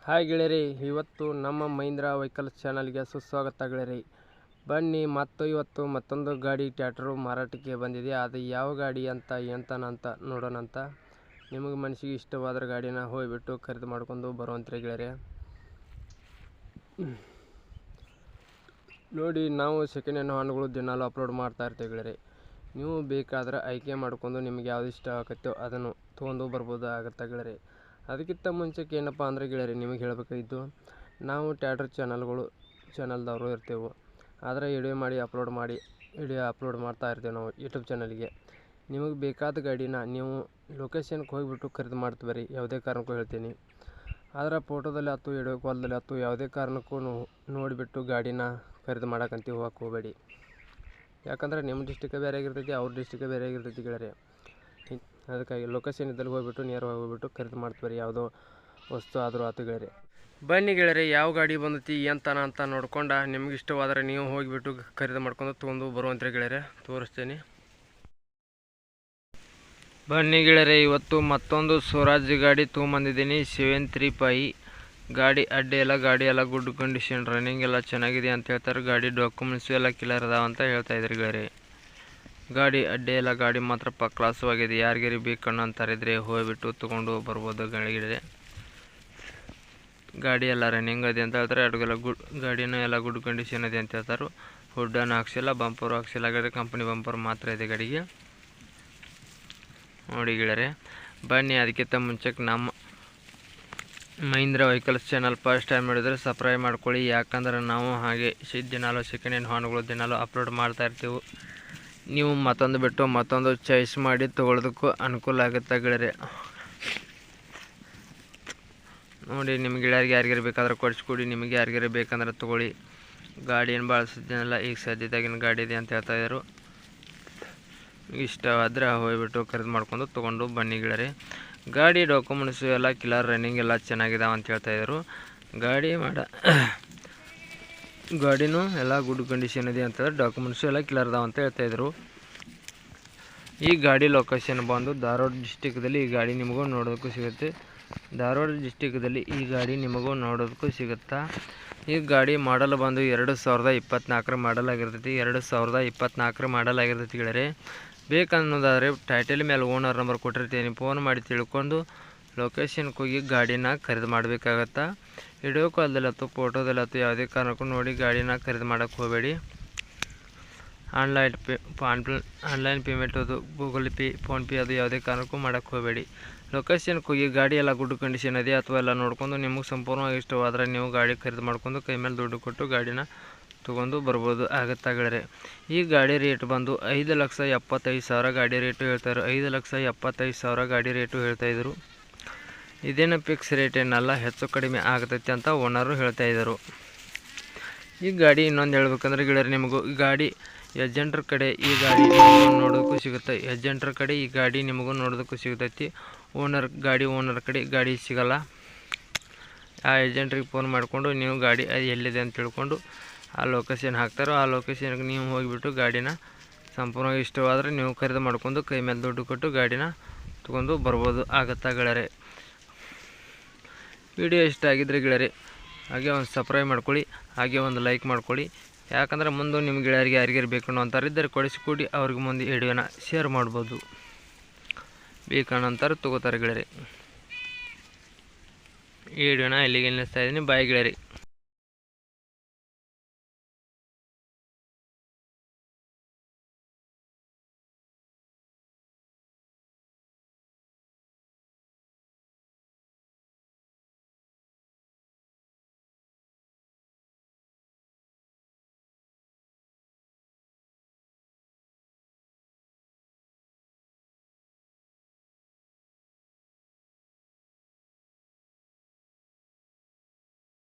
Hi ಗೆಳೆಯರಿ, ಇವತ್ತು ನಮ್ಮ Mahindra vehicles ಚಾನಲ್ಗೆ ಸುಸ್ವಾಗತ ಗೆಳೆಯರಿ. ಬನ್ನಿ, ಇವತ್ತು ಮತ್ತೊಂದು ಗಾಡಿ ಟ್ರ್ಯಾಕ್ಟರು ಮಾರಾಟಕ್ಕೆ ಬಂದಿದೆ. ಅದು ಯಾವ ಗಾಡಿ ಅಂತ ಎಂತನಂತ ನೋಡೋಣಂತ. ನಿಮಗೆ ಮನಸ್ಸಿಗೆ ಇಷ್ಟವಾದ ಗಾಡಿನ ಹೋಗಿಬಿಟ್ಟು ಖರೀದಿ ಮಾಡ್ಕೊಂಡು ಬರುವಂತ್ರಿ ಗೆಳೆಯರಿ. ನೋಡಿ, ನಾವು ಸೆಕೆಂಡ್ ಹ್ಯಾಂಡ್ ವಾಹನಗಳು ದಿನಾಲು ಅಪ್ಲೋಡ್ ಮಾಡ್ತಾ ಇರ್ತೀವಿ ಗೆಳೆಯರಿ. ನೀವು ಬೇಕಾದ್ರೆ ಆಯ್ಕೆ ಮಾಡ್ಕೊಂಡು ನಿಮ್ಗೆ ಯಾವ್ದು ಇಷ್ಟ ಆಗುತ್ತೋ ಅದನ್ನು ತೊಗೊಂಡು ಬರ್ಬೋದು ಆಗುತ್ತೆ ಗೆಳೆಯರಿ. ಅದಕ್ಕಿಂತ ಮುಂಚೆಗೆ ಏನಪ್ಪ ಅಂದರೆ ಗೆಳೆಯರಿ, ನಿಮಗೆ ಹೇಳಬೇಕಾಗಿದ್ದು, ನಾವು ಟ್ರ್ಯಾಕ್ಟರ್ ಚಾನಲ್ದವರು ಇರ್ತೇವೆ. ಆದರೆ ವಿಡಿಯೋ ಅಪ್ಲೋಡ್ ಮಾಡ್ತಾ ಇರ್ತೇವೆ ನಾವು ಯೂಟ್ಯೂಬ್ ಚಾನಲ್ಗೆ. ನಿಮಗೆ ಬೇಕಾದ ಗಾಡಿನ ನೀವು ಲೊಕೇಶನ್ಗೆ ಹೋಗಿಬಿಟ್ಟು ಖರೀದಿ ಮಾಡ್ತೀವಿ ಯಾವುದೇ ಕಾರಣಕ್ಕೂ ಹೇಳ್ತೀನಿ. ಆದರೆ ಫೋಟೋದಲ್ಲಿ ಆಯ್ತು, ವಿಡಿಯೋ ಕಾಲ್ದಲ್ಲಿ ಆಯ್ತು, ಯಾವುದೇ ಕಾರಣಕ್ಕೂ ನೋಡಿಬಿಟ್ಟು ಗಾಡಿನ ಖರೀದಿ ಮಾಡೋಕ್ಕಂತ ಹೋಗಕ್ಕೆ ಹೋಗಬೇಡಿ. ಯಾಕಂದರೆ ನಿಮ್ಮ ಡಿಸ್ಟಿಕ್ ಬೇರೆ ಆಗಿರ್ತೈತಿ, ಅವ್ರ ಡಿಸ್ಟಿಕ್ ಬೇರೆ ಆಗಿರ್ತೈತಿ ಗೆಳೆಯರಿ. ಅದಕ್ಕಾಗಿ ಲೊಕೇಶನ್ ಇದ್ದಲ್ಲಿ ಹೋಗ್ಬಿಟ್ಟು ನೇರವಾಗಿ ಹೋಗ್ಬಿಟ್ಟು ಖರೀದಿ ಮಾಡ್ತೀವಿ ಯಾವುದೋ ವಸ್ತು ಆದರೂ ಆತು ಗೆಳೆಯರಿ. ಬನ್ನಿ ಗೆಳೆಯರಿ, ಯಾವ ಗಾಡಿ ಬಂದೈತಿ ಎಂತನ ಅಂತ ನೋಡ್ಕೊಂಡು ನಿಮ್ಗೆ ಇಷ್ಟವಾದರೆ ನೀವು ಹೋಗಿಬಿಟ್ಟು ಖರೀದಿ ಮಾಡ್ಕೊಂಡು ತೊಗೊಂಡು ಬರುವಂತ್ರಿ ಗೆಳೆಯರಿ. ತೋರಿಸ್ತೀನಿ ಬನ್ನಿ ಗೆಳೆಯರಿ. ಇವತ್ತು ಮತ್ತೊಂದು ಸ್ವರಾಜ್ ಗಾಡಿ ತೊಗೊಂಬಂದಿದ್ದೀನಿ. 735 ಗಾಡಿ ಅಡ್ಡಿ ಎಲ್ಲ ಗುಡ್ ಕಂಡೀಷನ್, ರನ್ನಿಂಗ್ ಎಲ್ಲ ಚೆನ್ನಾಗಿದೆ ಅಂತ ಹೇಳ್ತಾರೆ. ಗಾಡಿ ಡಾಕ್ಯುಮೆಂಟ್ಸು ಎಲ್ಲ ಕ್ಲಿಯರ್ ಅದಾವ ಅಂತ ಹೇಳ್ತಾ ಇದ್ರಿ ಗೆಳೆಯರಿ. ಗಾಡಿ ಅಡ್ಡಿ ಎಲ್ಲ ಗಾಡಿ ಮಾತ್ರ ಕ್ಲಾಸವಾಗಿದೆ. ಯಾರಿಗಾರಿ ಬೇಕಣ್ಣು ಅಂತಾರಿದ್ರೆ ಹೋಗಿಬಿಟ್ಟು ತೊಗೊಂಡು ಬರ್ಬೋದು ಗಾಡಿಗೆ. ಗಾಡಿ ಎಲ್ಲ ರನ್ನಿಂಗ್ ಇದೆ ಅಂತ ಹೇಳ್ತಾರೆ. ಗಾಡಿನೂ ಎಲ್ಲ ಗುಡ್ ಕಂಡೀಷನ್ ಇದೆ ಅಂತ ಹೇಳ್ತಾರೆ. ಹುಡ್ಡನ್ನು ಹಾಕ್ಸಿಲ್ಲ, ಬಂಪರು ಹಾಕ್ಸಿಲ್ಲ ಗಾಡಿ, ಕಂಪ್ನಿ ಬಂಪರ್ ಮಾತ್ರ ಇದೆ ಗಾಡಿಗೆ. ನೋಡಿ ಗೆಳೆಯರೆ, ಬನ್ನಿ. ಅದಕ್ಕಿಂತ ಮುಂಚೆಗೆ ನಮ್ಮ Mahindra vehicles channel first time ನೋಡಿದರೆ ಸಬ್ಸ್ಕ್ರೈಬ್ ಮಾಡ್ಕೊಳ್ಳಿ. ಯಾಕಂದ್ರೆ ನಾವು ಹಾಗೆ ದಿನಾಲು ಸೆಕೆಂಡ್ ಹ್ಯಾಂಡ್ ವಾಹನಗಳು ದಿನಾಲು ಅಪ್ಲೋಡ್ ಮಾಡ್ತಾ ಇರ್ತೀವಿ. ನೀವು ಮತ್ತೊಂದು ಬಿಟ್ಟು ಮತ್ತೊಂದು ಚಾಯ್ಸ್ ಮಾಡಿ ತೊಗೊಳೋದಕ್ಕೂ ಅನುಕೂಲ ಆಗುತ್ತೆ ಗೆಳೆಯರೆ. ನೋಡಿ, ನಿಮ್ಗೆ ಗೆಳೆಯರಿಗೆ ಯಾರಿಗಾರು ಬೇಕಾದ್ರೆ ಕೊಡಿಸ್ಕೊಡಿ, ನಿಮಗೆ ಯಾರಿಗಾರು ಬೇಕಂದ್ರೆ ತೊಗೊಳ್ಳಿ. ಗಾಡಿ ಏನು ಭಾಳ ಸುದ್ದಿನಲ್ಲ, ಈಗ ಸದ್ಯದಾಗಿನ ಗಾಡಿ ಇದೆ ಅಂತ ಹೇಳ್ತಾ ಇದ್ರು. ಇಷ್ಟವಾದರೆ ಹೋಗ್ಬಿಟ್ಟು ಖರೀದಿ ಮಾಡ್ಕೊಂಡು ತೊಗೊಂಡು ಬನ್ನಿ ಗೆಳೆಯರೆ. ಗಾಡಿ ಡಾಕ್ಯುಮೆಂಟ್ಸು ಎಲ್ಲ ಕ್ಲಿಯರ್, ರನ್ನಿಂಗ್ ಎಲ್ಲ ಚೆನ್ನಾಗಿದಾವೆ ಅಂತ ಹೇಳ್ತಾಯಿದ್ರು. ಗಾಡಿನೂ ಎಲ್ಲ ಗುಡ್ ಕಂಡೀಷನ್ ಇದೆ ಅಂತಂದ್ರೆ ಡಾಕ್ಯುಮೆಂಟ್ಸು ಎಲ್ಲ ಕ್ಲಿಯರ್ ಅದಾವೆ ಅಂತ ಹೇಳ್ತಾಯಿದ್ರು. ಈ ಗಾಡಿ ಲೊಕೇಶನ್ ಬಂದು ಧಾರವಾಡ ಡಿಸ್ಟಿಕ್ದಲ್ಲಿ ಈ ಗಾಡಿ ನಿಮಗೂ ನೋಡೋದಕ್ಕೂ ಸಿಗುತ್ತೆ. ಧಾರವಾಡ ಡಿಸ್ಟಿಕ್ದಲ್ಲಿ ಈ ಗಾಡಿ ನಿಮಗೂ ನೋಡೋದಕ್ಕೂ ಸಿಗುತ್ತಾ. ಈ ಗಾಡಿ ಮಾಡಲ್ ಬಂದು 2024 ಮಾಡಲ್ ಆಗಿರ್ತೈತಿ. 2024 ಮಾಡಲ್ ಆಗಿರ್ತೈತಿ ಗೆಳೆಯರೆ. ಬೇಕನ್ನೋದಾದರೆ ಟೈಟಲ್ ಮೇಲೆ ಓನರ್ ನಂಬರ್ ಕೊಟ್ಟಿರ್ತೀನಿ, ಫೋನ್ ಮಾಡಿ ತಿಳ್ಕೊಂಡು ಲೊಕೇಶನ್ಗೆ ಹೋಗಿ ಗಾಡಿನ ಖರೀದಿ ಮಾಡಬೇಕಾಗತ್ತಾ. ವಿಡಿಯೋ ಕಾಲ್ದಲ್ಲತ್ತು, ಫೋಟೋದಲ್ಲತ್ತು ಯಾವುದೇ ಕಾರಣಕ್ಕೂ ನೋಡಿ ಗಾಡಿನ ಖರೀದಿ ಮಾಡೋಕ್ಕೆ ಹೋಗಬೇಡಿ. ಆನ್ಲೈನ್ ಪೇಮೆಂಟ್ ಅದು, ಗೂಗಲ್ ಪೇ, ಫೋನ್ಪೇ ಅದು ಯಾವುದೇ ಕಾರಣಕ್ಕೂ ಮಾಡೋಕ್ಕೆ ಹೋಗಬೇಡಿ. ಲೊಕೇಶನ್ಗೆ ಹೋಗಿ ಗಾಡಿ ಎಲ್ಲ ಗುಡ್ ಕಂಡೀಷನ್ ಇದೆ ಅಥವಾ ಎಲ್ಲ ನೋಡ್ಕೊಂಡು ನಿಮಗೆ ಸಂಪೂರ್ಣವಾಗಿ ಇಷ್ಟವಾದರೆ ನೀವು ಗಾಡಿ ಖರೀದಿ ಮಾಡ್ಕೊಂಡು ಕೈ ಮೇಲೆ ದುಡ್ಡು ಕೊಟ್ಟು ಗಾಡಿನ ತೊಗೊಂಡು ಬರ್ಬೋದು ಆಗುತ್ತಾ ಗೆಳೆಯರೆ. ಈ ಗಾಡಿ ರೇಟ್ ಬಂದು 5,75,000 ಗಾಡಿ ರೇಟು ಹೇಳ್ತಾರೆ. 5,75,000 ಗಾಡಿ ರೇಟು ಹೇಳ್ತಾಯಿದ್ರು. ಇದೇನು ಫಿಕ್ಸ್ ರೇಟ್ ಏನಲ್ಲ, ಹೆಚ್ಚು ಕಡಿಮೆ ಆಗ್ತೈತಿ ಅಂತ ಓನರು ಹೇಳ್ತಾಯಿದ್ರು. ಈ ಗಾಡಿ ಇನ್ನೊಂದು ಹೇಳ್ಬೇಕಂದ್ರೆ ಗೆಳೆಯರೆ, ನಿಮಗೂ ಈ ಗಾಡಿ ಏಜೆಂಟ್ರ ಕಡೆ ಈ ಗಾಡಿ ನಿಮಗೂ ನೋಡೋದಕ್ಕೂ ಸಿಗುತ್ತೆ. ಏಜೆಂಟ್ರ ಕಡೆ ಈ ಗಾಡಿ ನಿಮಗೂ ನೋಡೋದಕ್ಕೂ ಸಿಗುತ್ತೈತಿ. ಓನರ್ ಕಡೆ ಗಾಡಿ ಸಿಗಲ್ಲ. ಆ ಏಜೆಂಟ್ರಿಗೆ ಫೋನ್ ಮಾಡಿಕೊಂಡು ನೀವು ಗಾಡಿ ಎಲ್ಲಿದೆ ಅಂತ ತಿಳ್ಕೊಂಡು ಆ ಲೊಕೇಶನ್ ಹಾಕ್ತಾರೋ ಆ ಲೊಕೇಶನ್ಗೆ ನೀವು ಹೋಗಿಬಿಟ್ಟು ಗಾಡಿನ ಸಂಪೂರ್ಣವಾಗಿ ಇಷ್ಟವಾದರೆ ನೀವು ಖರೀದಿ ಮಾಡ್ಕೊಂಡು ಕೈ ಮೇಲೆ ದುಡ್ಡು ಕೊಟ್ಟು ಗಾಡಿನ ತೊಗೊಂಡು ಬರ್ಬೋದು ಆಗುತ್ತಾ ಗೆಳೆಯರೆ. ವಿಡಿಯೋ ಇಷ್ಟ ಆಗಿದ್ರೆ ಗೆಳೆಯರೆ ಹಾಗೆ ಒಂದು ಸಬ್ಸ್ಕ್ರೈಬ್ ಮಾಡ್ಕೊಳ್ಳಿ, ಹಾಗೆ ಒಂದು ಲೈಕ್ ಮಾಡ್ಕೊಳ್ಳಿ. ಯಾಕಂದರೆ ಮುಂದೆ ನಿಮ್ಮ ಗೆಳೆಯರಿಗೆ ಯಾರಿಗಾರು ಬೇಕನ್ನೋ ಅಂತಾರಿದ್ದರೆ ಕೊಡಿಸ್ಕೊಡಿ, ಅವ್ರಿಗೆ ಮುಂದೆ ವಿಡಿಯೋನ ಶೇರ್ ಮಾಡ್ಬೋದು. ಬೇಕನ್ನೋಂತಾರೆ ತೊಗೋತಾರೆ ಗೆಳೆಯರೆ. ಈ ವಿಡಿಯೋನ ಇಲ್ಲಿಗೆ ನಿಲ್ಲಿಸ್ತಾ ಇದ್ದೀನಿ. ಬಾಯ್ ಗೆಳೆಯರೆ.